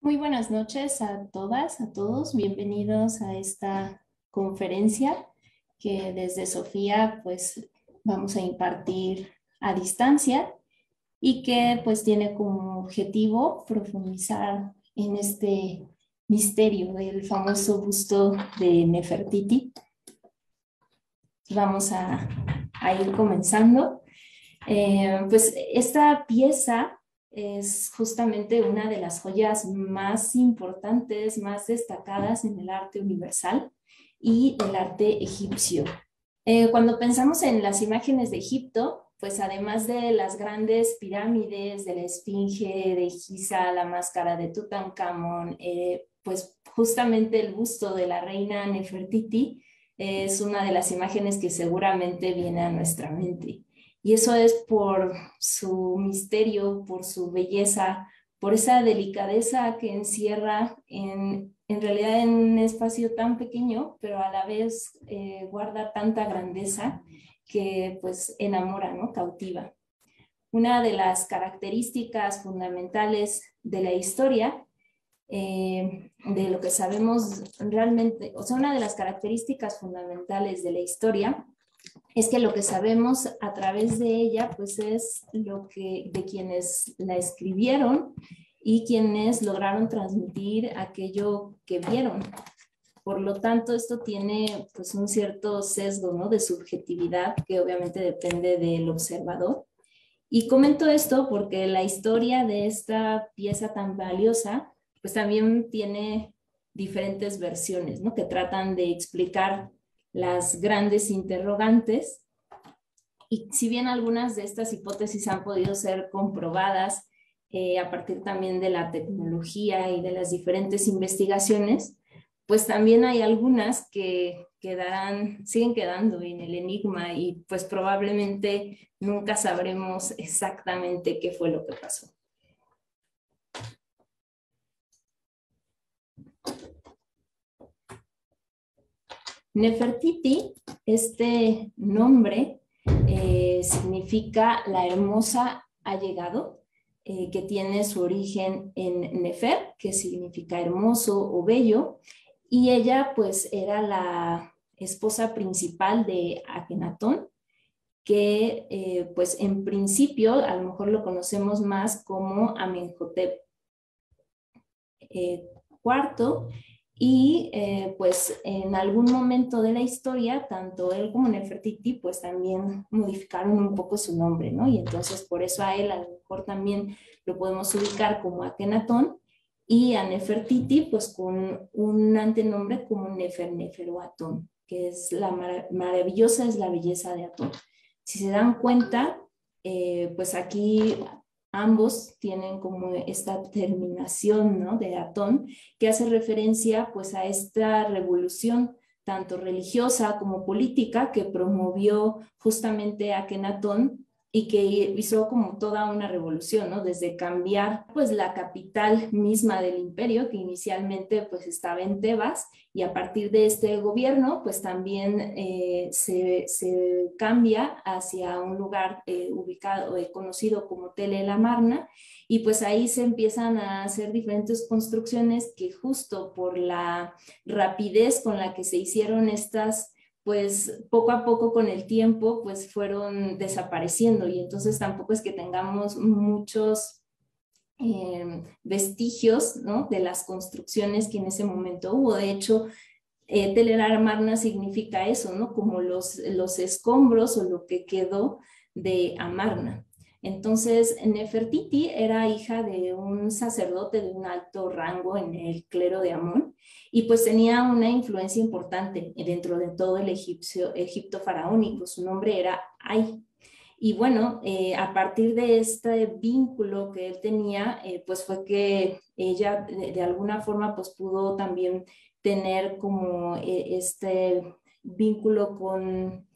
Muy buenas noches a todas, a todos. Bienvenidos a esta conferencia que desde Sofía pues vamos a impartir a distancia y que pues tiene como objetivo profundizar en este misterio del famoso busto de Nefertiti. Vamos a ir comenzando. Pues esta pieza es justamente una de las joyas más importantes, más destacadas en el arte universal y el arte egipcio. Cuando pensamos en las imágenes de Egipto, pues además de las grandes pirámides, de la Esfinge, de Giza, la máscara de Tutankamón, pues justamente el busto de la reina Nefertiti es una de las imágenes que seguramente viene a nuestra mente. Y eso es por su misterio, por su belleza, por esa delicadeza que encierra en realidad en un espacio tan pequeño, pero a la vez guarda tanta grandeza que pues enamora, ¿no? Cautiva. Una de las características fundamentales de la historia, de lo que sabemos realmente, o sea, una de las características fundamentales de la historia es que lo que sabemos a través de ella, pues es lo que de quienes la escribieron y quienes lograron transmitir aquello que vieron. Por lo tanto, esto tiene pues un cierto sesgo, ¿no? De subjetividad que obviamente depende del observador. Y comento esto porque la historia de esta pieza tan valiosa, pues también tiene diferentes versiones, ¿no? Que tratan de explicar las grandes interrogantes. Y si bien algunas de estas hipótesis han podido ser comprobadas a partir también de la tecnología y de las diferentes investigaciones, pues también hay algunas que siguen quedando en el enigma y pues probablemente nunca sabremos exactamente qué fue lo que pasó. Nefertiti, este nombre significa la hermosa ha llegado, que tiene su origen en Nefer, que significa hermoso o bello, y ella pues era la esposa principal de Akenatón, que pues en principio a lo mejor lo conocemos más como Amenhotep cuarto, y pues en algún momento de la historia, tanto él como Nefertiti, pues también modificaron un poco su nombre, ¿no? Y entonces por eso a él a lo mejor también lo podemos ubicar como Akenatón y a Nefertiti pues con un antenombre como Nefer o Atón, que es maravillosa, es la belleza de Atón. Si se dan cuenta, pues aquí ambos tienen como esta terminación, ¿no? De Atón, que hace referencia pues a esta revolución tanto religiosa como política que promovió justamente Akenatón y que hizo como toda una revolución, ¿no? Desde cambiar pues la capital misma del imperio, que inicialmente pues estaba en Tebas, y a partir de este gobierno pues también se cambia hacia un lugar ubicado, conocido como Tel el Amarna, y pues ahí se empiezan a hacer diferentes construcciones que justo por la rapidez con la que se hicieron estas, pues poco a poco con el tiempo pues fueron desapareciendo, y entonces tampoco es que tengamos muchos vestigios, ¿no? De las construcciones que en ese momento hubo. De hecho, Tel el Amarna significa eso, ¿no? Como los escombros o lo que quedó de Amarna. Entonces, Nefertiti era hija de un sacerdote de un alto rango en el clero de Amón, y pues tenía una influencia importante dentro de todo el Egipto faraónico. Su nombre era Ay. Y bueno, a partir de este vínculo que él tenía, pues fue que ella de alguna forma pues pudo también tener como este vínculo con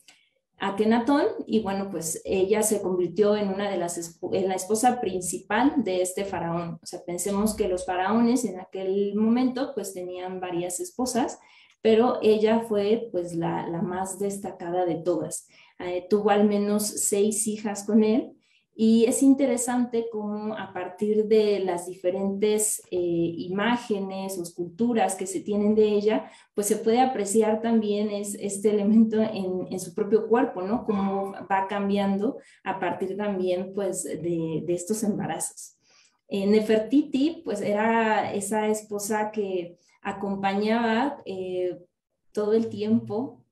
Akenatón, y bueno, pues ella se convirtió en una de en la esposa principal de este faraón. O sea, pensemos que los faraones en aquel momento pues tenían varias esposas, pero ella fue pues la más destacada de todas. Tuvo al menos 6 hijas con él, Y es interesante cómo a partir de las diferentes imágenes o esculturas que se tienen de ella, pues se puede apreciar también este elemento en su propio cuerpo, ¿no? Cómo va cambiando a partir también pues de estos embarazos. Nefertiti pues era esa esposa que acompañaba todo el tiempo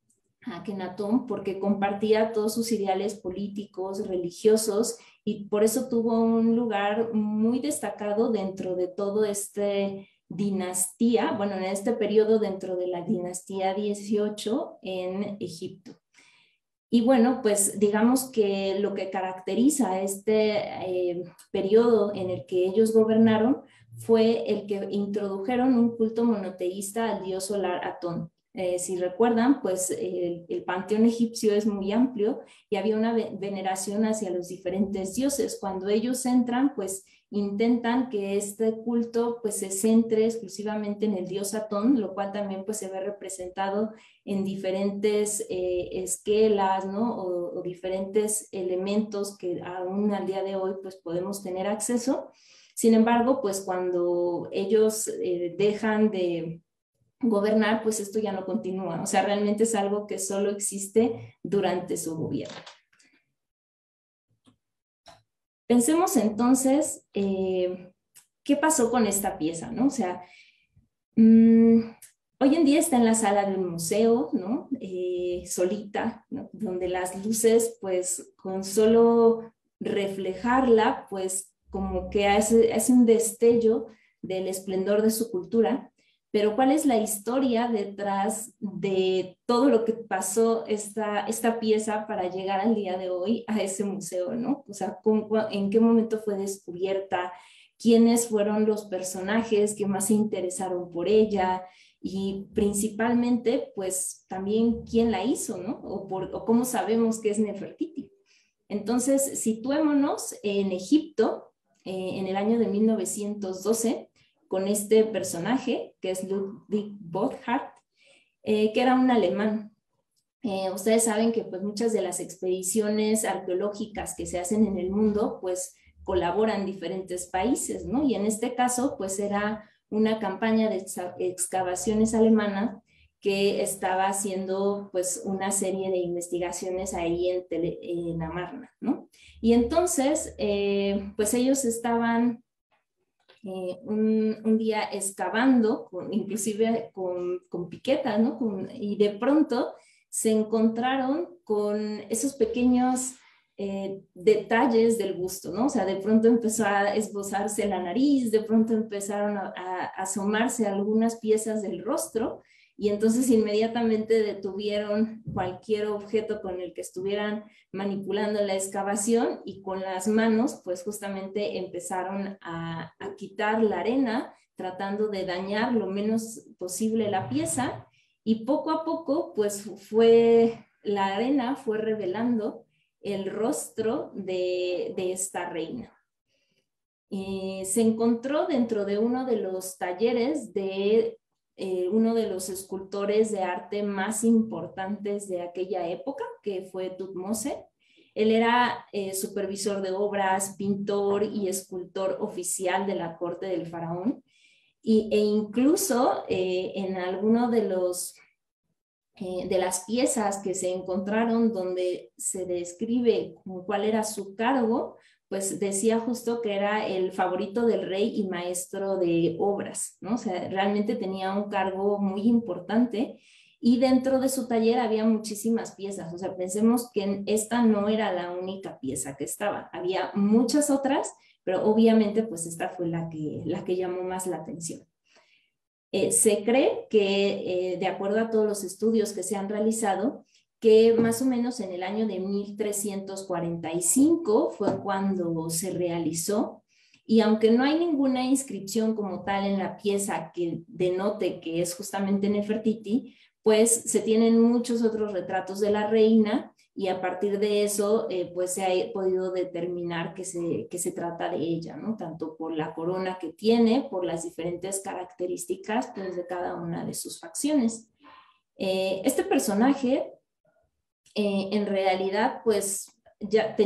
a Akenatón porque compartía todos sus ideales políticos, religiosos, y por eso tuvo un lugar muy destacado dentro de todo este dinastía, bueno, en este periodo dentro de la dinastía 18 en Egipto. Y bueno, pues digamos que lo que caracteriza este periodo en el que ellos gobernaron fue el que introdujeron un culto monoteísta al dios solar Atón. Si recuerdan, pues el panteón egipcio es muy amplio y había una veneración hacia los diferentes dioses. Cuando ellos entran, pues intentan que este culto pues se centre exclusivamente en el dios Atón, lo cual también pues se ve representado en diferentes esquelas, ¿no? O diferentes elementos que aún al día de hoy pues podemos tener acceso. Sin embargo, pues cuando ellos dejan de gobernar, pues esto ya no continúa. O sea, realmente es algo que solo existe durante su gobierno. Pensemos entonces, ¿qué pasó con esta pieza, no? O sea, hoy en día está en la sala de un museo, ¿no? Solita, ¿no? Donde las luces, pues, con solo reflejarla, pues, como que hace un destello del esplendor de su cultura. Pero ¿cuál es la historia detrás de todo lo que pasó esta pieza para llegar al día de hoy a ese museo, ¿no? O sea, ¿en qué momento fue descubierta? ¿Quiénes fueron los personajes que más se interesaron por ella? Y principalmente, pues también quién la hizo, ¿no? O cómo sabemos que es Nefertiti. Entonces, situémonos en Egipto, en el año de 1912, con este personaje, que es Ludwig Borchardt, que era un alemán. Ustedes saben que pues muchas de las expediciones arqueológicas que se hacen en el mundo, pues colaboran diferentes países, ¿no? Y en este caso, pues era una campaña de excavaciones alemana que estaba haciendo pues una serie de investigaciones ahí en Amarna, ¿no? Y entonces, pues ellos estaban un día excavando, inclusive con piquetas, ¿no? Y de pronto se encontraron con esos pequeños detalles del busto, ¿no? O sea, de pronto empezó a esbozarse la nariz, de pronto empezaron a asomarse algunas piezas del rostro, y entonces inmediatamente detuvieron cualquier objeto con el que estuvieran manipulando la excavación, y con las manos pues justamente empezaron a quitar la arena, tratando de dañar lo menos posible la pieza, y poco a poco pues la arena fue revelando el rostro de esta reina. Se encontró dentro de uno de los talleres de uno de los escultores de arte más importantes de aquella época, que fue Tutmose. Él era supervisor de obras, pintor y escultor oficial de la corte del faraón, e incluso en alguno de las piezas que se encontraron donde se describe cuál era su cargo, pues decía justo que era el favorito del rey y maestro de obras, ¿no? O sea, realmente tenía un cargo muy importante, y dentro de su taller había muchísimas piezas. O sea, pensemos que esta no era la única pieza que estaba, había muchas otras, pero obviamente pues esta fue la que llamó más la atención. Se cree que, de acuerdo a todos los estudios que se han realizado, que más o menos en el año de 1345 fue cuando se realizó, y aunque no hay ninguna inscripción como tal en la pieza que denote que es justamente Nefertiti, pues se tienen muchos otros retratos de la reina, y a partir de eso pues se ha podido determinar que se trata de ella, ¿no? Tanto por la corona que tiene, por las diferentes características pues, de cada una de sus facciones. Este personaje en realidad pues ya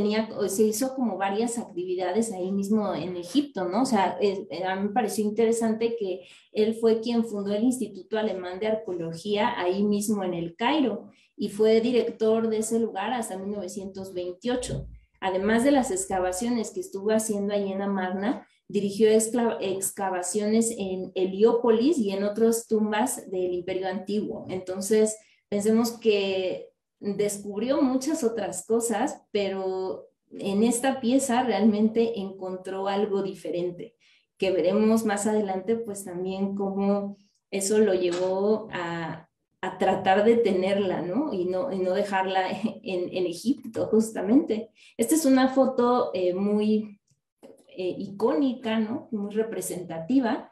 se hizo como varias actividades ahí mismo en Egipto, ¿no? O sea, a mí me pareció interesante que él fue quien fundó el Instituto Alemán de Arqueología ahí mismo en el Cairo y fue director de ese lugar hasta 1928. Además de las excavaciones que estuvo haciendo ahí en Amarna, dirigió excavaciones en Heliópolis y en otras tumbas del Imperio Antiguo. Entonces, pensemos que descubrió muchas otras cosas, pero en esta pieza realmente encontró algo diferente, que veremos más adelante, pues también cómo eso lo llevó a tratar de tenerla, ¿no? Y no dejarla en Egipto, justamente. Esta es una foto muy icónica, ¿no? Muy representativa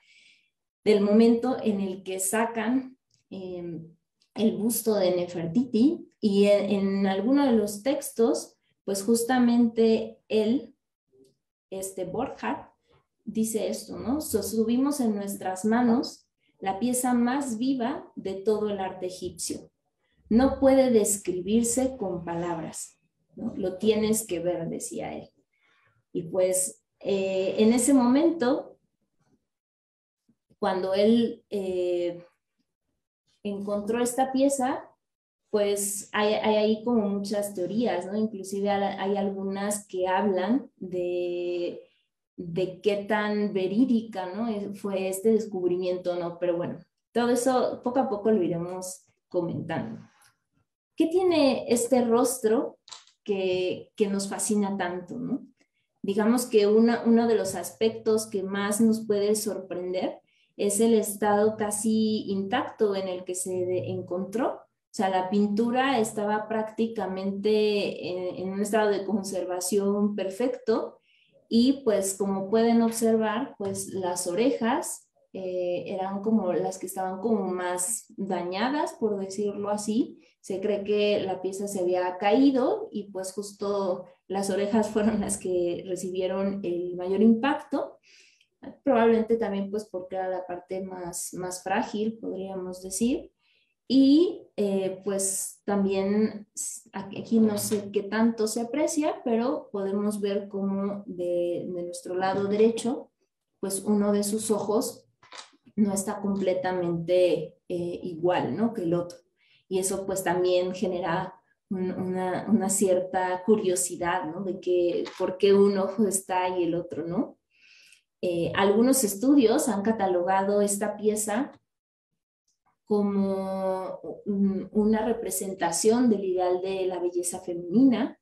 del momento en el que sacan el busto de Nefertiti y en alguno de los textos, pues justamente él, Borja, dice esto, ¿no? Sostuvimos en nuestras manos la pieza más viva de todo el arte egipcio. No puede describirse con palabras, ¿no? Lo tienes que ver, decía él. Y pues en ese momento, cuando él encontró esta pieza, pues hay ahí como muchas teorías, ¿no? Inclusive hay algunas que hablan de qué tan verídica, ¿no? Fue este descubrimiento, ¿no? Pero bueno, todo eso poco a poco lo iremos comentando. ¿Qué tiene este rostro que nos fascina tanto, ¿no? Digamos que uno de los aspectos que más nos puede sorprender es el estado casi intacto en el que se encontró. O sea, la pintura estaba prácticamente en un estado de conservación perfecto y pues como pueden observar, pues las orejas eran como las que estaban como más dañadas, por decirlo así. Se cree que la pieza se había caído y pues justo las orejas fueron las que recibieron el mayor impacto. Probablemente también pues porque era la parte más frágil, podríamos decir. Y pues también aquí no sé qué tanto se aprecia, pero podemos ver cómo de nuestro lado derecho, pues uno de sus ojos no está completamente igual, ¿no? Que el otro. Y eso pues también genera una cierta curiosidad, ¿no? De que por qué un ojo está y el otro no. Algunos estudios han catalogado esta pieza como una representación del ideal de la belleza femenina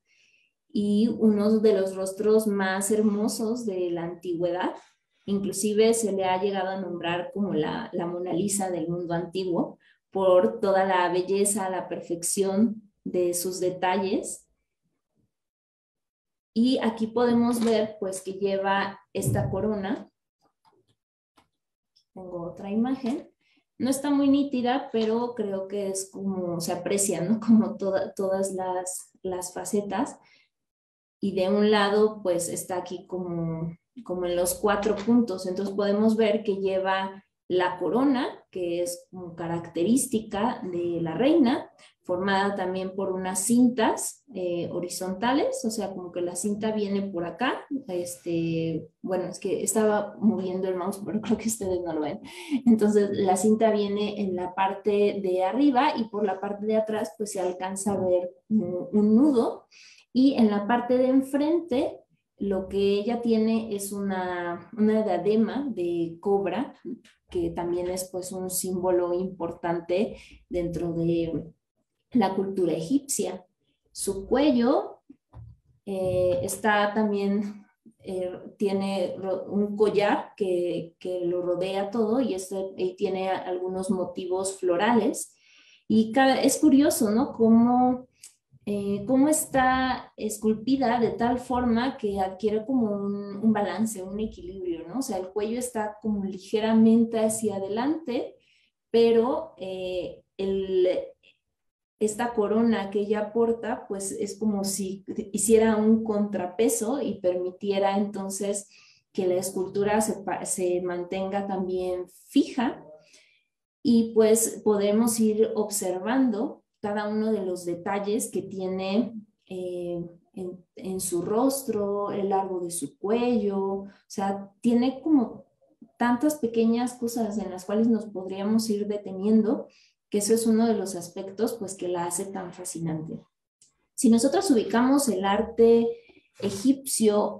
y uno de los rostros más hermosos de la antigüedad. Inclusive se le ha llegado a nombrar como la Mona Lisa del mundo antiguo por toda la belleza, la perfección de sus detalles. Y aquí podemos ver pues que lleva esta corona. Tengo otra imagen. No está muy nítida, pero creo que es como se aprecia, ¿no? Como todas las facetas. Y de un lado pues está aquí como en los 4 puntos. Entonces podemos ver que lleva la corona, que es como característica de la reina, formada también por unas cintas horizontales, o sea, como que la cinta viene por acá. Bueno, es que estaba moviendo el mouse, pero creo que ustedes no lo ven. Entonces la cinta viene en la parte de arriba y por la parte de atrás pues se alcanza a ver un nudo. Y en la parte de enfrente, lo que ella tiene es una diadema de cobra, que también es pues un símbolo importante dentro de la cultura egipcia. Su cuello está también, tiene un collar que lo rodea todo y tiene algunos motivos florales. Y es curioso, ¿no? Cómo está esculpida de tal forma que adquiere como un balance, un equilibrio, ¿no? O sea, el cuello está como ligeramente hacia adelante, pero esta corona que ella porta, pues es como si hiciera un contrapeso y permitiera entonces que la escultura se mantenga también fija y pues podemos ir observando cada uno de los detalles que tiene en su rostro, el largo de su cuello, o sea, tiene como tantas pequeñas cosas en las cuales nos podríamos ir deteniendo, que eso es uno de los aspectos pues que la hace tan fascinante. Si nosotros ubicamos el arte egipcio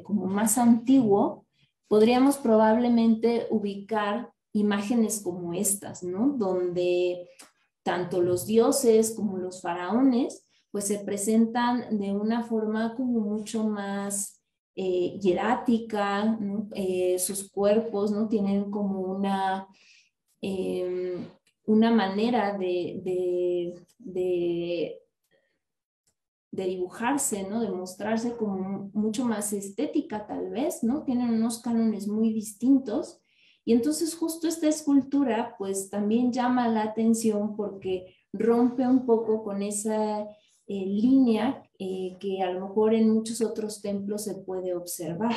como más antiguo, podríamos probablemente ubicar imágenes como estas, ¿no? Donde tanto los dioses como los faraones pues se presentan de una forma como mucho más hierática, ¿no? Sus cuerpos, ¿no? Tienen como una manera de dibujarse, ¿no? De mostrarse como mucho más estética tal vez, ¿no? Tienen unos cánones muy distintos. Y entonces justo esta escultura pues también llama la atención porque rompe un poco con esa línea que a lo mejor en muchos otros templos se puede observar.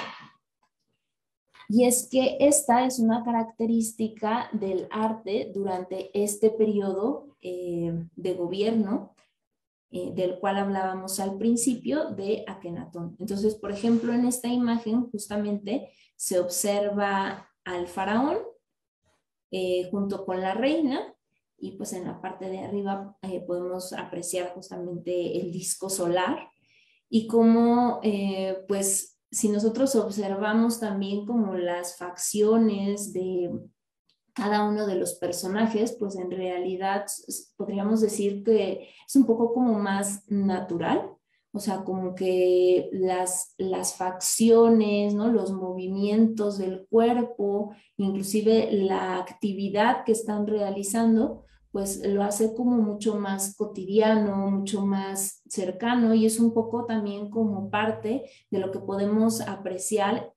Y es que esta es una característica del arte durante este periodo de gobierno del cual hablábamos al principio de Akenatón. Entonces, por ejemplo, en esta imagen justamente se observa al faraón junto con la reina y pues en la parte de arriba podemos apreciar justamente el disco solar y cómo pues si nosotros observamos también como las facciones de cada uno de los personajes, pues en realidad podríamos decir que es un poco como más natural, o sea, como que las facciones, ¿no? Los movimientos del cuerpo, inclusive la actividad que están realizando, pues lo hace como mucho más cotidiano, mucho más cercano y es un poco también como parte de lo que podemos apreciar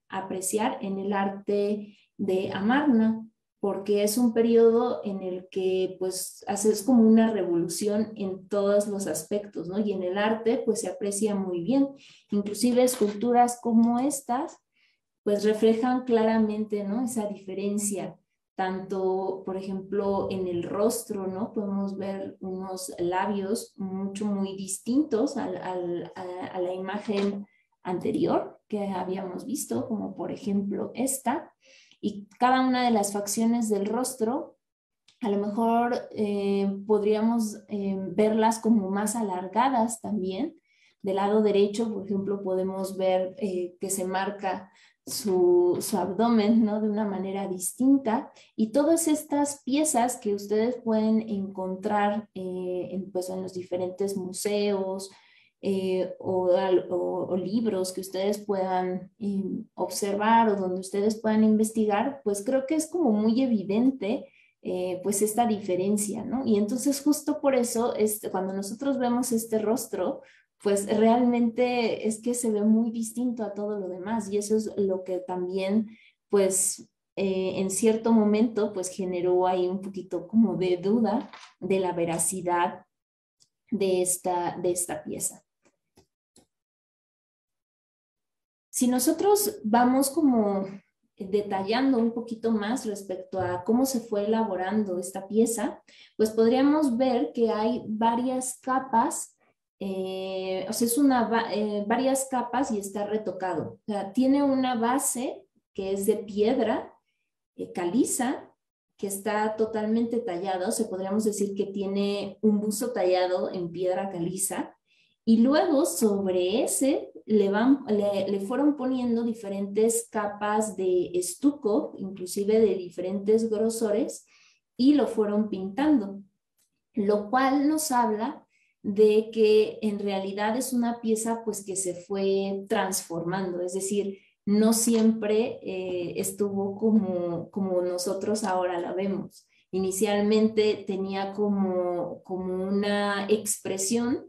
en el arte de Amarna porque es un periodo en el que pues haces como una revolución en todos los aspectos, ¿no? Y en el arte pues se aprecia muy bien. Inclusive esculturas como estas pues reflejan claramente, ¿no? Esa diferencia, tanto, por ejemplo, en el rostro, ¿no? Podemos ver unos labios muy distintos a la imagen anterior que habíamos visto, como por ejemplo esta y cada una de las facciones del rostro, a lo mejor podríamos verlas como más alargadas también. Del lado derecho, por ejemplo, podemos ver que se marca su abdomen, ¿no? De una manera distinta. Y todas estas piezas que ustedes pueden encontrar pues, en los diferentes museos, o libros que ustedes puedan observar o donde ustedes puedan investigar, pues creo que es como muy evidente pues esta diferencia, ¿no? Y entonces justo por eso cuando nosotros vemos este rostro, pues realmente es que se ve muy distinto a todo lo demás y eso es lo que también pues en cierto momento pues generó ahí un poquito como de duda de la veracidad de esta pieza. Si nosotros vamos como detallando un poquito más respecto a cómo se fue elaborando esta pieza, pues podríamos ver que hay varias capas, o sea, es varias capas y está retocado. O sea, tiene una base que es de piedra caliza, que está totalmente tallada, o sea, podríamos decir que tiene un busto tallado en piedra caliza, y luego sobre ese le fueron poniendo diferentes capas de estuco, inclusive de diferentes grosores, y lo fueron pintando, lo cual nos habla de que en realidad es una pieza pues que se fue transformando, es decir, no siempre estuvo como nosotros ahora la vemos. Inicialmente tenía como una expresión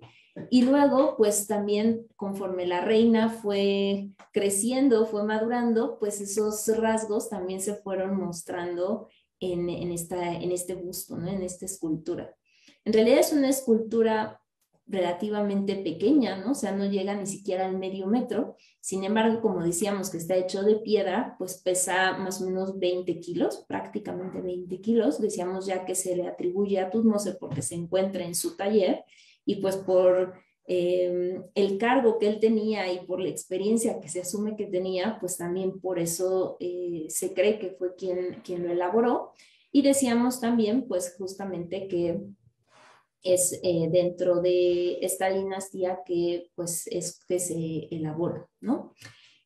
y luego, pues también conforme la reina fue creciendo, fue madurando, pues esos rasgos también se fueron mostrando en este busto, ¿no? En esta escultura. En realidad es una escultura relativamente pequeña, ¿no? O sea, no llega ni siquiera al medio metro. Sin embargo, como decíamos que está hecho de piedra, pues pesa más o menos 20 kilos, prácticamente 20 kilos. Decíamos ya que se le atribuye a Tutmosis porque se encuentra en su taller y pues por el cargo que él tenía y por la experiencia que se asume que tenía, pues también por eso se cree que fue quien lo elaboró. Y decíamos también, pues justamente que es dentro de esta dinastía que pues es que se elabora, ¿no?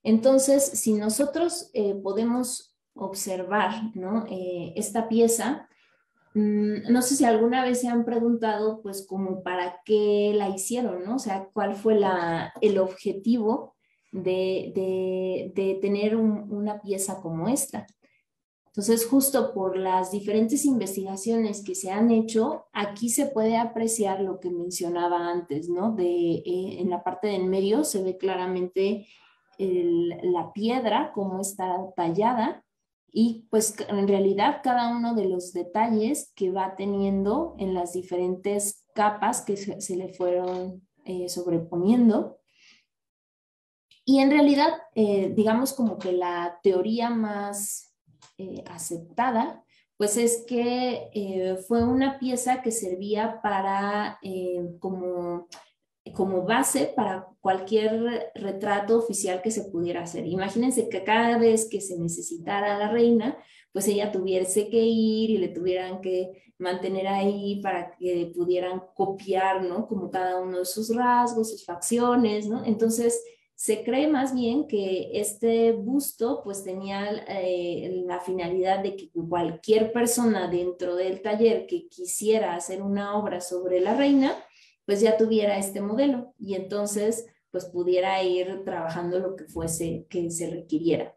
Entonces, si nosotros podemos observar, ¿no? Esta pieza, no sé si alguna vez se han preguntado, pues, como para qué la hicieron, ¿no? O sea, cuál fue el objetivo de tener una pieza como esta. Entonces, justo por las diferentes investigaciones que se han hecho, aquí se puede apreciar lo que mencionaba antes, ¿no? En la parte del medio se ve claramente la piedra, cómo está tallada, y pues en realidad cada uno de los detalles que va teniendo en las diferentes capas que se le fueron sobreponiendo. Y en realidad, digamos como que la teoría más aceptada, pues es que fue una pieza que servía para como base para cualquier retrato oficial que se pudiera hacer. Imagínense que cada vez que se necesitara a la reina, pues ella tuviese que ir y le tuvieran que mantener ahí para que pudieran copiar, ¿no? Como cada uno de sus rasgos, sus facciones, ¿no? Entonces, se cree más bien que este busto pues tenía la finalidad de que cualquier persona dentro del taller que quisiera hacer una obra sobre la reina, pues ya tuviera este modelo y entonces pues pudiera ir trabajando lo que fuese que se requiriera.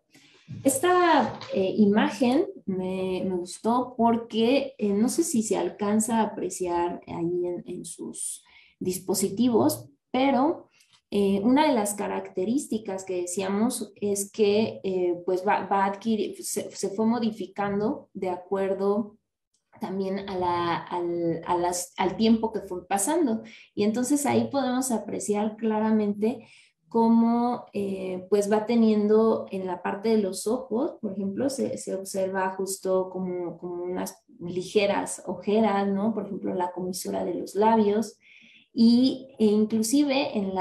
Esta imagen me gustó porque no sé si se alcanza a apreciar ahí en sus dispositivos, pero una de las características que decíamos es que pues va a adquirir, se fue modificando de acuerdo también al tiempo que fue pasando. Y entonces ahí podemos apreciar claramente cómo pues va teniendo en la parte de los ojos, por ejemplo, se observa justo como unas ligeras ojeras, ¿no? Por ejemplo, la comisura de los labios e inclusive en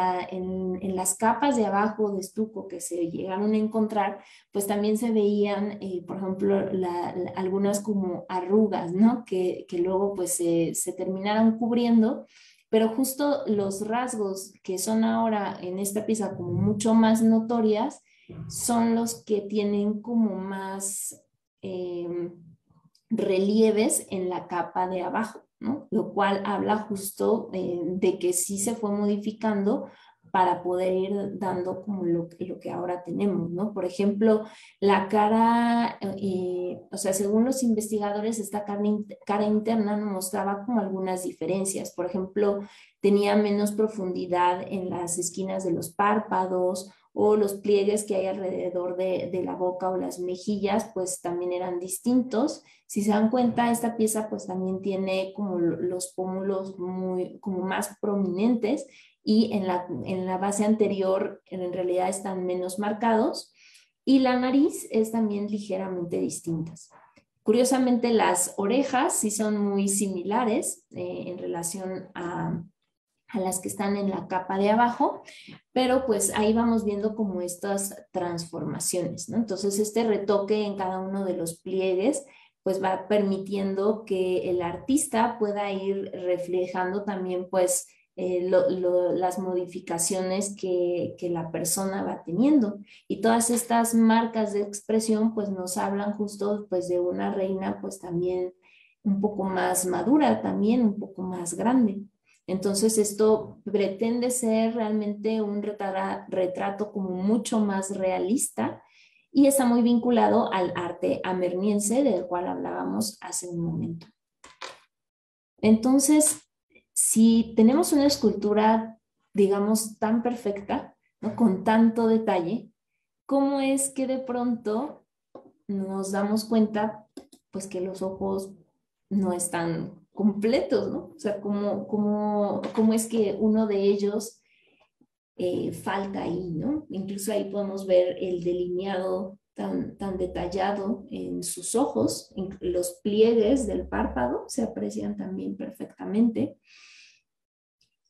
las capas de abajo de estuco que se llegaron a encontrar, pues también se veían, por ejemplo, algunas como arrugas, ¿no? Que luego pues se terminaron cubriendo, pero justo los rasgos que son ahora en esta pieza como mucho más notorias son los que tienen como más relieves en la capa de abajo, ¿no? Lo cual habla justo de que sí se fue modificando para poder ir dando como lo que ahora tenemos, ¿no? Por ejemplo, la cara, o sea, según los investigadores, esta cara interna mostraba como algunas diferencias. Por ejemplo, tenía menos profundidad en las esquinas de los párpados o los pliegues que hay alrededor de la boca o las mejillas, pues también eran distintos. Si se dan cuenta, esta pieza pues también tiene como los pómulos muy, como más prominentes y en la base anterior en realidad están menos marcados y la nariz es también ligeramente distinta. Curiosamente, las orejas sí son muy similares en relación a las que están en la capa de abajo, pero pues ahí vamos viendo como estas transformaciones, ¿no? Entonces este retoque en cada uno de los pliegues pues va permitiendo que el artista pueda ir reflejando también pues las modificaciones que la persona va teniendo. Y todas estas marcas de expresión pues nos hablan justo pues de una reina pues también un poco más madura, también un poco más grande. Entonces esto pretende ser realmente un retrato como mucho más realista y está muy vinculado al arte amerniense del cual hablábamos hace un momento. Entonces, si tenemos una escultura, digamos, tan perfecta, ¿no? Con tanto detalle, ¿cómo es que de pronto nos damos cuenta, pues, que los ojos no están completos, ¿no? O sea, ¿cómo es que uno de ellos falta ahí, ¿no? Incluso ahí podemos ver el delineado tan detallado en sus ojos, en los pliegues del párpado se aprecian también perfectamente.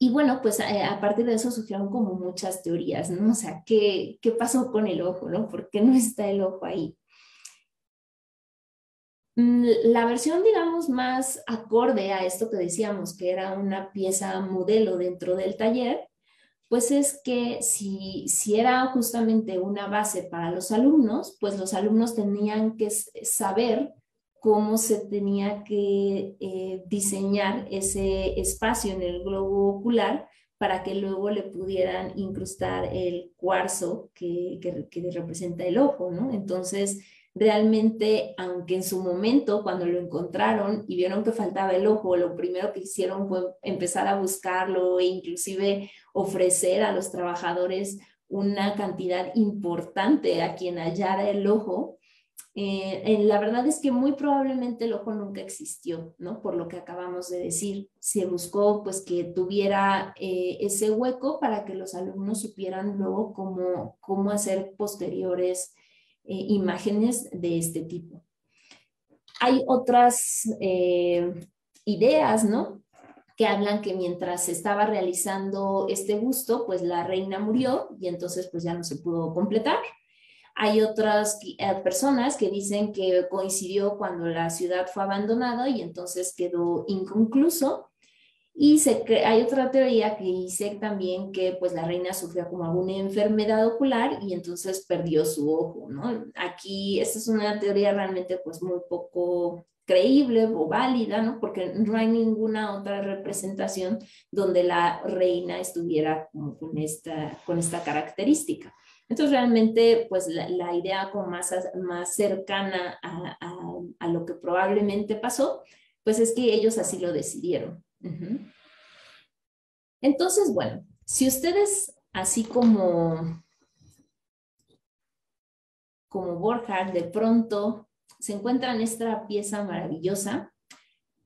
Y bueno, pues a partir de eso surgieron como muchas teorías, ¿no? O sea, ¿qué pasó con el ojo, ¿no? ¿Por qué no está el ojo ahí? La versión, digamos, más acorde a esto que decíamos, que era una pieza modelo dentro del taller, pues es que si era justamente una base para los alumnos, pues los alumnos tenían que saber cómo se tenía que diseñar ese espacio en el globo ocular para que luego le pudieran incrustar el cuarzo que representa el ojo, ¿no? Entonces, realmente, aunque en su momento, cuando lo encontraron y vieron que faltaba el ojo, lo primero que hicieron fue empezar a buscarlo e inclusive ofrecer a los trabajadores una cantidad importante a quien hallara el ojo. La verdad es que muy probablemente el ojo nunca existió, ¿no? Por lo que acabamos de decir, se buscó pues que tuviera ese hueco para que los alumnos supieran luego cómo hacer posteriores imágenes de este tipo. Hay otras ideas, ¿no? Que hablan que mientras se estaba realizando este busto, pues la reina murió y entonces pues ya no se pudo completar. Hay otras personas que dicen que coincidió cuando la ciudad fue abandonada y entonces quedó inconcluso. Y hay otra teoría que dice también que pues la reina sufrió como alguna enfermedad ocular y entonces perdió su ojo, ¿no? Aquí esta es una teoría realmente pues muy poco creíble o válida, ¿no? Porque no hay ninguna otra representación donde la reina estuviera como con esta característica. Entonces realmente pues la idea como más cercana a lo que probablemente pasó, pues es que ellos así lo decidieron. Uh-huh. Entonces, bueno, si ustedes, así como Borja, de pronto se encuentran esta pieza maravillosa,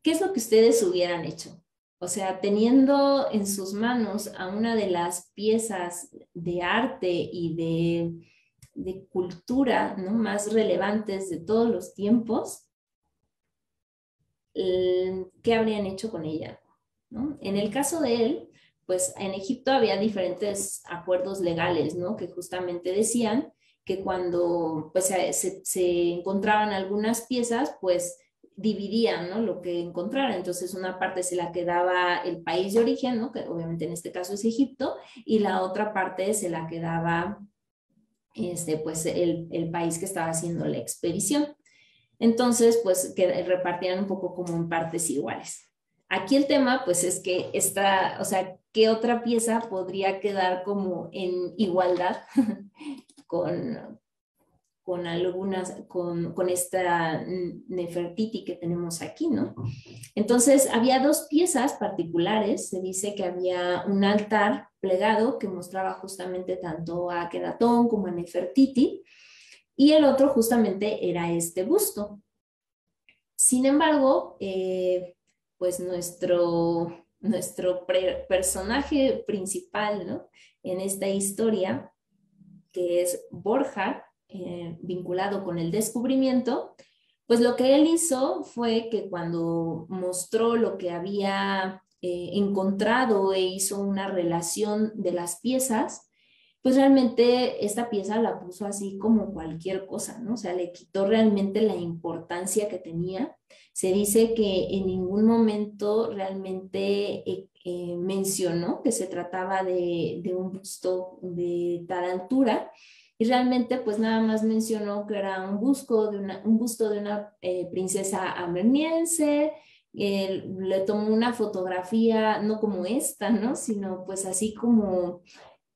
¿qué es lo que ustedes hubieran hecho? O sea, teniendo en sus manos a una de las piezas de arte y de cultura, ¿no?, más relevantes de todos los tiempos, ¿qué habrían hecho con ella? ¿No? En el caso de él, pues en Egipto había diferentes acuerdos legales, ¿no? Que justamente decían que cuando pues, se encontraban algunas piezas, pues dividían, ¿no?, lo que encontraran. Entonces una parte se la quedaba el país de origen, ¿no?, que obviamente en este caso es Egipto, y la otra parte se la quedaba pues el país que estaba haciendo la expedición. Entonces, pues que repartían un poco como en partes iguales. Aquí el tema, pues es que esta, o sea, ¿qué otra pieza podría quedar como en igualdad con, con esta Nefertiti que tenemos aquí, ¿no? Entonces, había dos piezas particulares. Se dice que había un altar plegado que mostraba justamente tanto a Akenatón como a Nefertiti, y el otro justamente era este busto. Sin embargo, pues nuestro personaje principal, ¿no?, en esta historia, que es Borja, vinculado con el descubrimiento, pues lo que él hizo fue que cuando mostró lo que había encontrado e hizo una relación de las piezas, pues realmente esta pieza la puso así como cualquier cosa, ¿no? O sea, le quitó realmente la importancia que tenía. Se dice que en ningún momento realmente mencionó que se trataba de un busto de tal altura, y realmente pues nada más mencionó que era un busto de una princesa armeniense. Le tomó una fotografía, no como esta, ¿no?, sino pues así como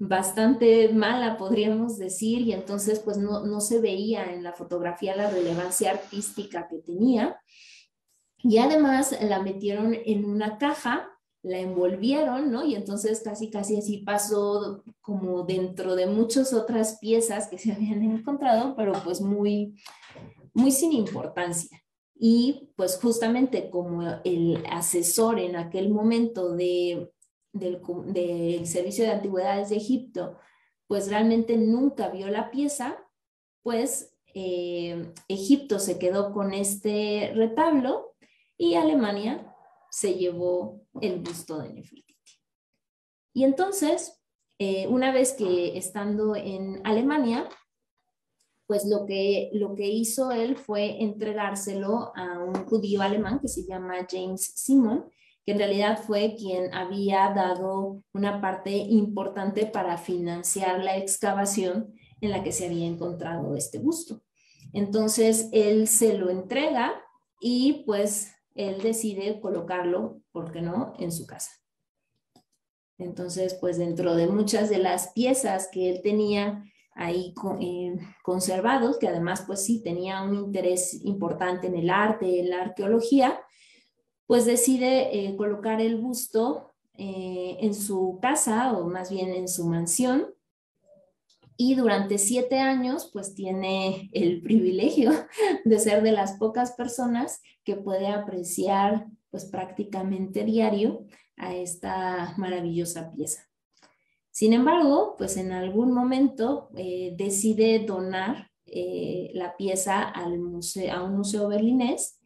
bastante mala, podríamos decir, y entonces pues no se veía en la fotografía la relevancia artística que tenía. Y además la metieron en una caja, la envolvieron, ¿no? Y entonces casi así pasó como dentro de muchas otras piezas que se habían encontrado, pero pues muy sin importancia. Y pues justamente como el asesor en aquel momento del Servicio de Antigüedades de Egipto, pues realmente nunca vio la pieza, pues Egipto se quedó con este retablo y Alemania se llevó el busto de Nefertiti. Y entonces, una vez que estando en Alemania, pues lo que hizo él fue entregárselo a un judío alemán que se llama James Simon, que en realidad fue quien había dado una parte importante para financiar la excavación en la que se había encontrado este busto. Entonces, él se lo entrega y pues él decide colocarlo, ¿por qué no?, en su casa. Entonces, pues dentro de muchas de las piezas que él tenía ahí conservados, que además pues sí tenía un interés importante en el arte, en la arqueología, pues decide colocar el busto en su casa, o más bien en su mansión, y durante 7 años pues tiene el privilegio de ser de las pocas personas que puede apreciar pues prácticamente diario a esta maravillosa pieza. Sin embargo, pues en algún momento decide donar la pieza al museo, a un museo berlinés,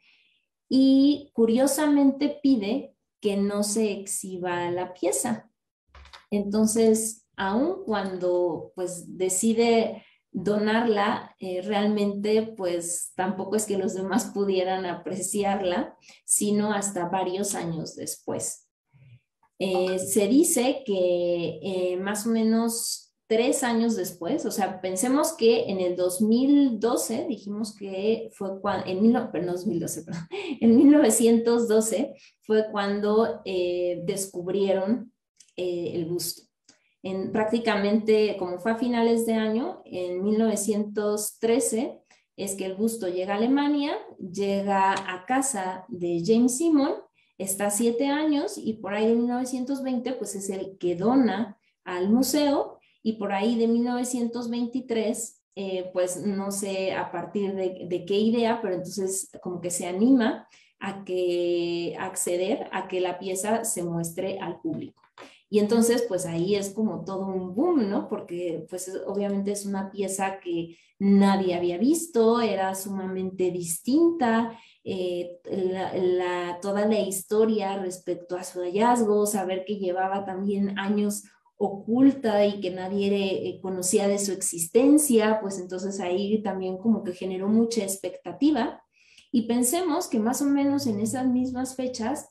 y curiosamente pide que no se exhiba la pieza. Entonces, aun cuando pues decide donarla, realmente pues tampoco es que los demás pudieran apreciarla, sino hasta varios años después. Se dice que más o menos 3 años después, o sea, pensemos que en el 2012, dijimos que fue cuando, perdón, 2012, perdón, en 1912 fue cuando descubrieron el busto. Prácticamente, como fue a finales de año, en 1913, es que el busto llega a Alemania, llega a casa de James Simon, está 7 años, y por ahí de 1920 pues es el que dona al museo, y por ahí de 1923 pues no sé a partir de qué idea, pero entonces como que se anima a acceder a que la pieza se muestre al público. Y entonces, pues ahí es como todo un boom, ¿no? Porque pues obviamente es una pieza que nadie había visto, era sumamente distinta, toda la historia respecto a su hallazgo, saber que llevaba también años oculta y que nadie conocía de su existencia, pues entonces ahí también como que generó mucha expectativa. Y pensemos que más o menos en esas mismas fechas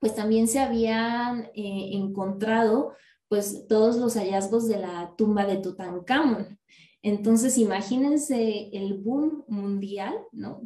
pues también se habían encontrado pues todos los hallazgos de la tumba de Tutankamón. Entonces, imagínense el boom mundial, ¿no?,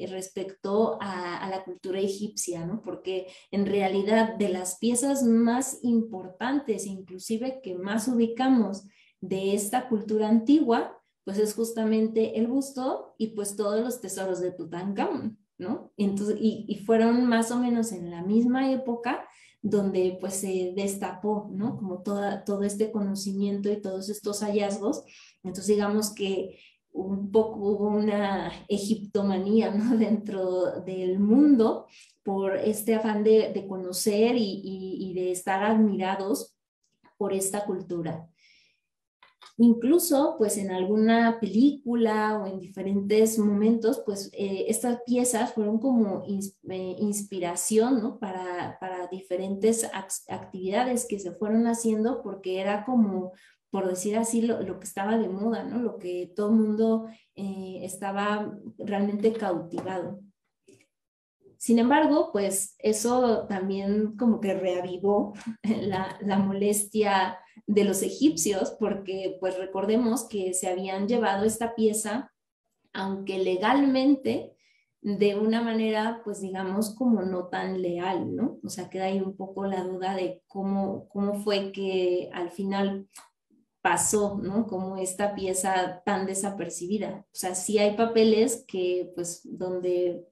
respecto a la cultura egipcia, ¿no? Porque en realidad de las piezas más importantes, inclusive que más ubicamos de esta cultura antigua, pues es justamente el busto y pues todos los tesoros de Tutankamón, ¿no? Entonces, y fueron más o menos en la misma época donde pues se destapó, ¿no?, como todo este conocimiento y todos estos hallazgos. Entonces digamos que un poco hubo una egiptomanía, ¿no?, dentro del mundo por este afán de conocer y de estar admirados por esta cultura. Incluso, pues en alguna película o en diferentes momentos, pues estas piezas fueron como inspiración, ¿no?, para diferentes actividades que se fueron haciendo, porque era como, por decir así, lo que estaba de moda, ¿no?, lo que todo el mundo estaba realmente cautivado. Sin embargo, pues eso también como que reavivó la molestia de los egipcios, porque pues recordemos que se habían llevado esta pieza, aunque legalmente, de una manera pues digamos como no tan leal, ¿no? O sea, queda ahí un poco la duda de cómo fue que al final pasó, ¿no?, como esta pieza tan desapercibida. O sea, sí hay papeles que pues donde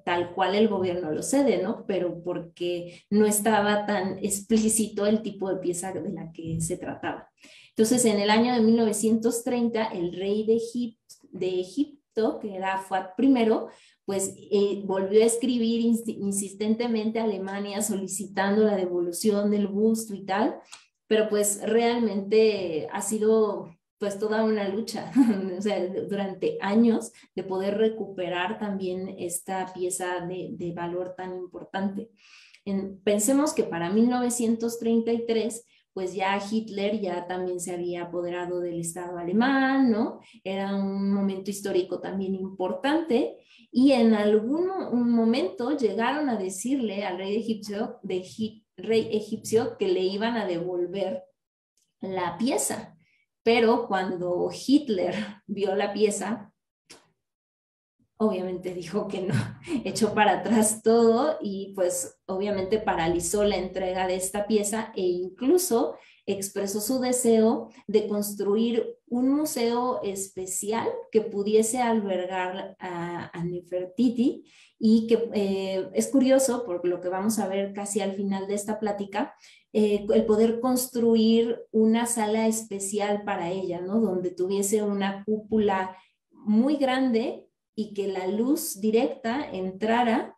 tal cual el gobierno lo cede, ¿no?, pero porque no estaba tan explícito el tipo de pieza de la que se trataba. Entonces, en el año de 1930, el rey de Egipto, que era Fuad I, pues volvió a escribir insistentemente a Alemania solicitando la devolución del busto y tal, pero pues realmente ha sido pues toda una lucha, o sea, durante años, de poder recuperar también esta pieza de valor tan importante. Pensemos que para 1933 pues ya Hitler ya también se había apoderado del Estado alemán, ¿no? Era un momento histórico también importante y en algún un momento llegaron a decirle al rey egipcio, rey egipcio que le iban a devolver la pieza, pero cuando Hitler vio la pieza, obviamente dijo que no, echó para atrás todo y pues obviamente paralizó la entrega de esta pieza e incluso expresó su deseo de construir un museo especial que pudiese albergar a Nefertiti y que es curioso, por lo que vamos a ver casi al final de esta plática, el poder construir una sala especial para ella, ¿no? Donde tuviese una cúpula muy grande y que la luz directa entrara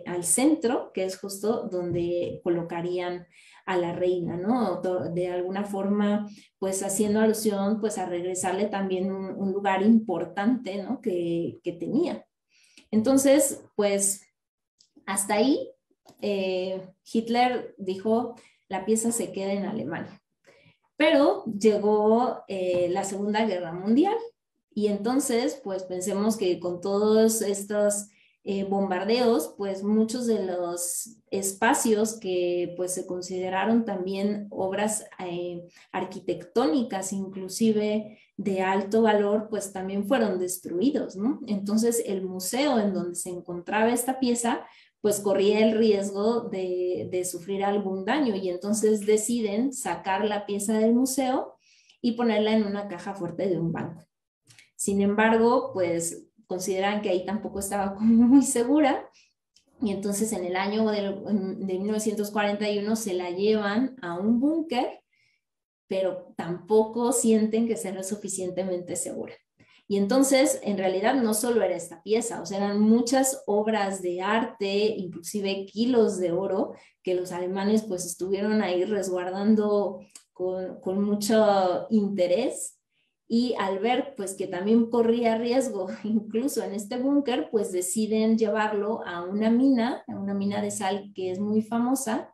al centro, que es justo donde colocarían a la reina, ¿no? De alguna forma, pues haciendo alusión, pues a regresarle también un lugar importante, ¿no? Que tenía. Entonces, pues hasta ahí Hitler dijo, la pieza se queda en Alemania. Pero llegó la Segunda Guerra Mundial y entonces, pues pensemos que con todos estos bombardeos, pues muchos de los espacios que pues se consideraron también obras arquitectónicas, inclusive de alto valor, pues también fueron destruidos, ¿no? Entonces el museo en donde se encontraba esta pieza, pues corría el riesgo de sufrir algún daño y entonces deciden sacar la pieza del museo y ponerla en una caja fuerte de un banco. Sin embargo, pues consideran que ahí tampoco estaba como muy segura y entonces en el año de 1941 se la llevan a un búnker, pero tampoco sienten que sea lo suficientemente segura. Y entonces, en realidad, no solo era esta pieza, o sea, eran muchas obras de arte, inclusive kilos de oro, que los alemanes pues estuvieron ahí resguardando con mucho interés. Y al ver pues que también corría riesgo, incluso en este búnker, pues deciden llevarlo a una mina de sal que es muy famosa,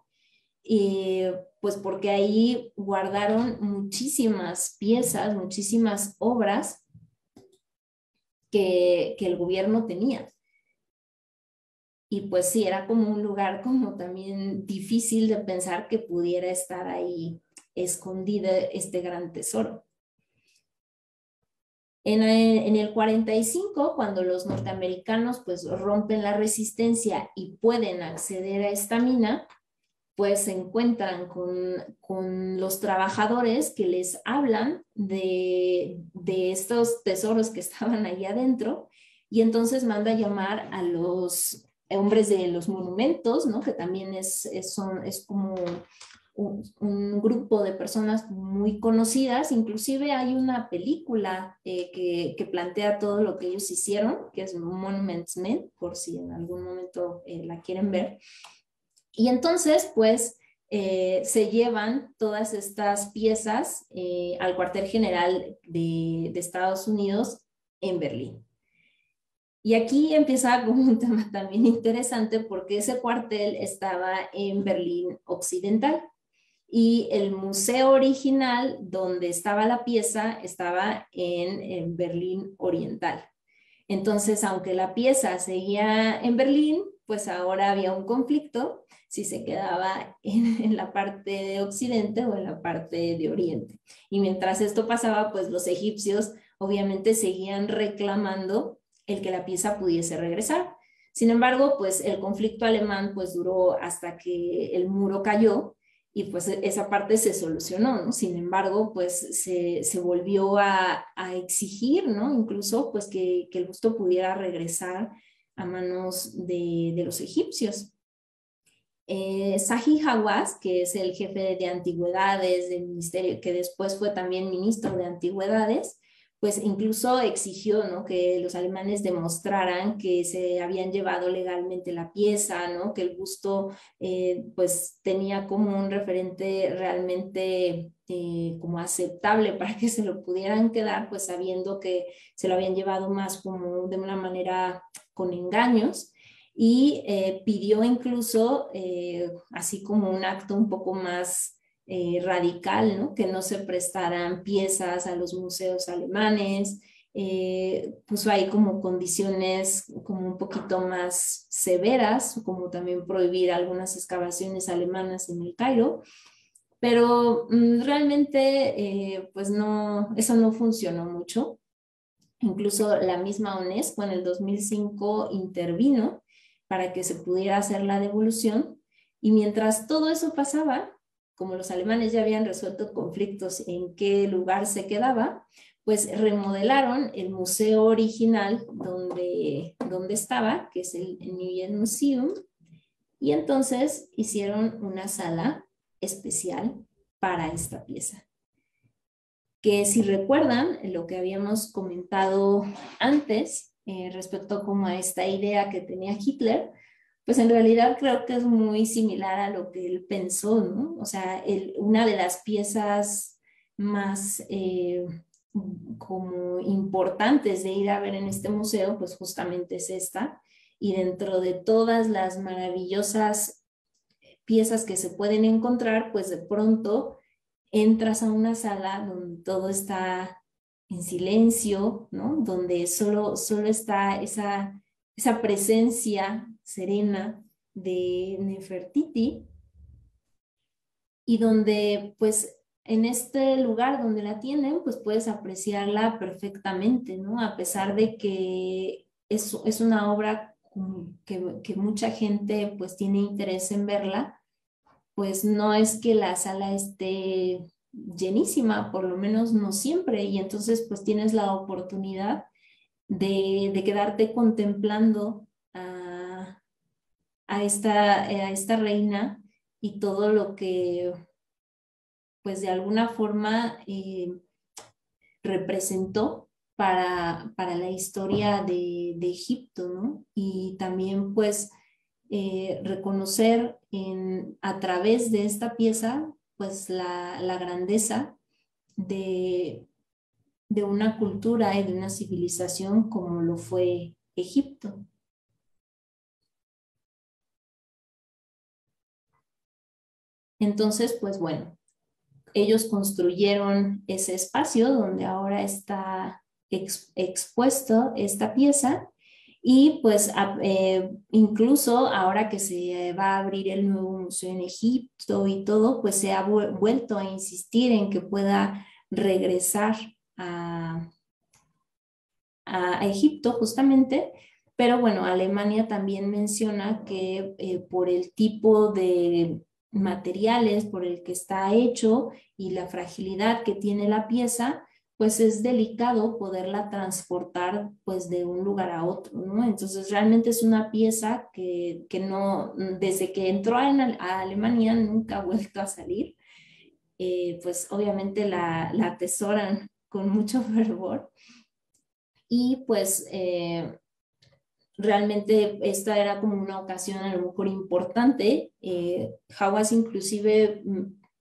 pues porque ahí guardaron muchísimas piezas, muchísimas obras que el gobierno tenía. Y pues sí, era como un lugar como también difícil de pensar que pudiera estar ahí escondido este gran tesoro. En el 45, cuando los norteamericanos pues rompen la resistencia y pueden acceder a esta mina, pues se encuentran con los trabajadores que les hablan de estos tesoros que estaban ahí adentro y entonces manda a llamar a los hombres de los monumentos, ¿no? Que también es como un grupo de personas muy conocidas, inclusive hay una película que plantea todo lo que ellos hicieron, que es Monuments Men, por si en algún momento la quieren ver. Y entonces, pues, se llevan todas estas piezas al cuartel general de Estados Unidos en Berlín. Y aquí empieza como un tema también interesante porque ese cuartel estaba en Berlín Occidental y el museo original donde estaba la pieza estaba en Berlín Oriental. Entonces, aunque la pieza seguía en Berlín, pues ahora había un conflicto si se quedaba en la parte de Occidente o en la parte de Oriente. Y mientras esto pasaba, pues los egipcios obviamente seguían reclamando el que la pieza pudiese regresar. Sin embargo, pues el conflicto alemán pues duró hasta que el muro cayó y pues esa parte se solucionó, ¿no? Sin embargo, pues se volvió a exigir, ¿no? Incluso pues que el busto pudiera regresar a manos de los egipcios. Zahi Hawass, que es el jefe de antigüedades del ministerio, que después fue también ministro de antigüedades, pues incluso exigió, ¿no? Que los alemanes demostraran que se habían llevado legalmente la pieza, ¿no? Que el busto pues tenía como un referente realmente como aceptable para que se lo pudieran quedar, pues sabiendo que se lo habían llevado más como de una manera con engaños y pidió incluso, así como un acto un poco más radical, ¿no? Que no se prestaran piezas a los museos alemanes, puso ahí como condiciones como un poquito más severas, como también prohibir algunas excavaciones alemanas en el Cairo, pero realmente pues no, eso no funcionó mucho. Incluso la misma UNESCO en el 2005 intervino para que se pudiera hacer la devolución y mientras todo eso pasaba, como los alemanes ya habían resuelto conflictos en qué lugar se quedaba, pues remodelaron el museo original donde estaba, que es el Neue Museum, y entonces hicieron una sala especial para esta pieza. Que si recuerdan lo que habíamos comentado antes respecto como a esta idea que tenía Hitler, pues en realidad creo que es muy similar a lo que él pensó, ¿no? O sea, una de las piezas más como importantes de ir a ver en este museo, pues justamente es esta. Y dentro de todas las maravillosas piezas que se pueden encontrar, pues de pronto entras a una sala donde todo está en silencio, ¿no? Donde solo está esa presencia serena de Nefertiti y donde pues en este lugar donde la tienen pues puedes apreciarla perfectamente, ¿no? A pesar de que es una obra que mucha gente pues tiene interés en verla, pues no es que la sala esté llenísima, por lo menos no siempre, y entonces pues tienes la oportunidad de quedarte contemplando a esta reina y todo lo que pues de alguna forma representó para la historia de Egipto, ¿no? Y también pues reconocer a través de esta pieza pues la grandeza de, de una cultura y de una civilización como lo fue Egipto. Entonces, pues bueno, ellos construyeron ese espacio donde ahora está expuesto esta pieza y pues incluso ahora que se va a abrir el nuevo museo en Egipto y todo, pues se ha vuelto a insistir en que pueda regresar a, a Egipto justamente, pero bueno, Alemania también menciona que por el tipo de materiales por el que está hecho y la fragilidad que tiene la pieza, pues es delicado poderla transportar pues de un lugar a otro, ¿no? Entonces realmente es una pieza que no, desde que entró a Alemania nunca ha vuelto a salir. Pues obviamente la atesoran con mucho fervor y pues realmente esta era como una ocasión a lo mejor importante. Hawass inclusive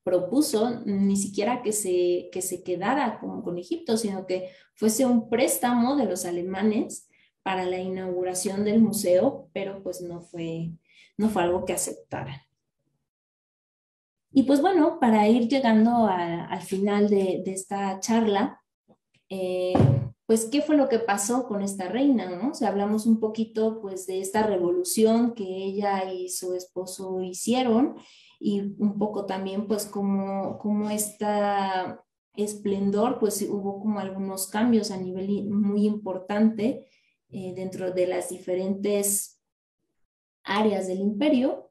propuso ni siquiera que se quedara con Egipto, sino que fuese un préstamo de los alemanes para la inauguración del museo, pero pues no fue algo que aceptaran. Y pues bueno, para ir llegando al final de esta charla, eh, pues qué fue lo que pasó con esta reina, ¿no? O sea, hablamos un poquito pues de esta revolución que ella y su esposo hicieron y un poco también pues como esta esplendor, pues hubo como algunos cambios a nivel muy importante dentro de las diferentes áreas del imperio,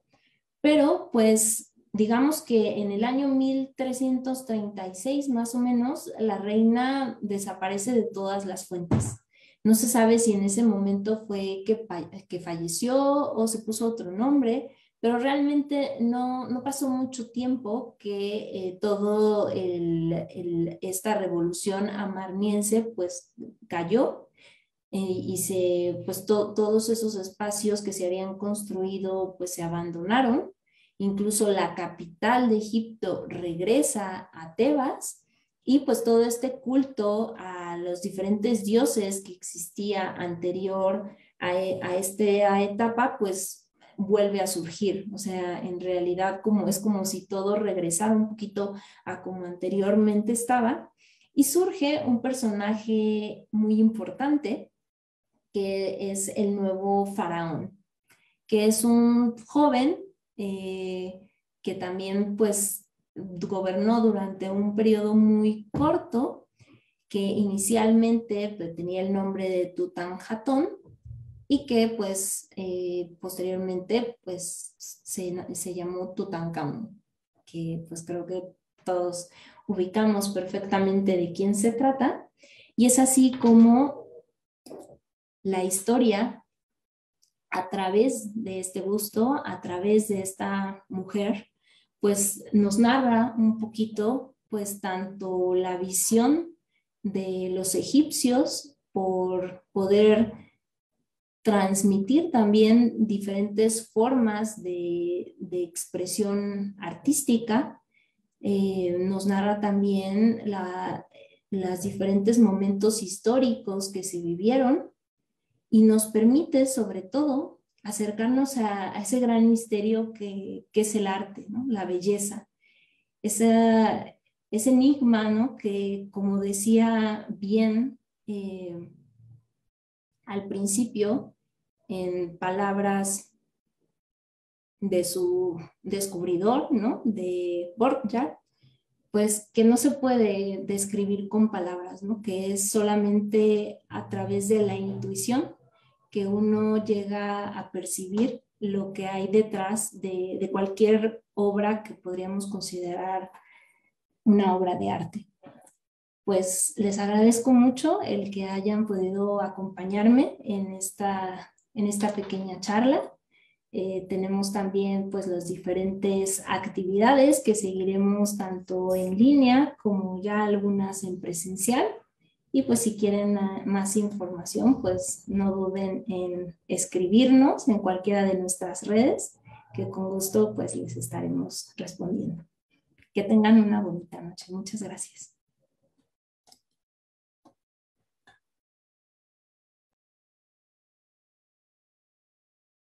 pero pues digamos que en el año 1336 más o menos la reina desaparece de todas las fuentes. No se sabe si en ese momento fue que falleció o se puso otro nombre, pero realmente no pasó mucho tiempo que todo esta revolución amarniense pues cayó y pues todos esos espacios que se habían construido pues se abandonaron. Incluso la capital de Egipto regresa a Tebas y pues todo este culto a los diferentes dioses que existía anterior a esta etapa pues vuelve a surgir. O sea, en realidad es como si todo regresara un poquito a como anteriormente estaba, y surge un personaje muy importante que es el nuevo faraón, que es un joven que también pues gobernó durante un periodo muy corto, que inicialmente pues, tenía el nombre de Tutankamón, y que pues posteriormente pues se llamó Tutankamón, que pues creo que todos ubicamos perfectamente de quién se trata. Y es así como la historia, a través de este busto, a través de esta mujer, pues nos narra un poquito pues tanto la visión de los egipcios por poder transmitir también diferentes formas de expresión artística. Nos narra también los diferentes momentos históricos que se vivieron, y nos permite sobre todo acercarnos a ese gran misterio que es el arte, ¿no? La belleza, esa, ese enigma, ¿no? Que como decía bien al principio, en palabras de su descubridor, ¿no? De Borjak, pues que no se puede describir con palabras, ¿no? Que es solamente a través de la intuición que uno llega a percibir lo que hay detrás de cualquier obra que podríamos considerar una obra de arte. Pues les agradezco mucho el que hayan podido acompañarme en esta pequeña charla. Tenemos también pues las diferentes actividades que seguiremos tanto en línea como ya algunas en presencial. Y pues si quieren más información, pues no duden en escribirnos en cualquiera de nuestras redes, que con gusto pues les estaremos respondiendo. Que tengan una bonita noche. Muchas gracias.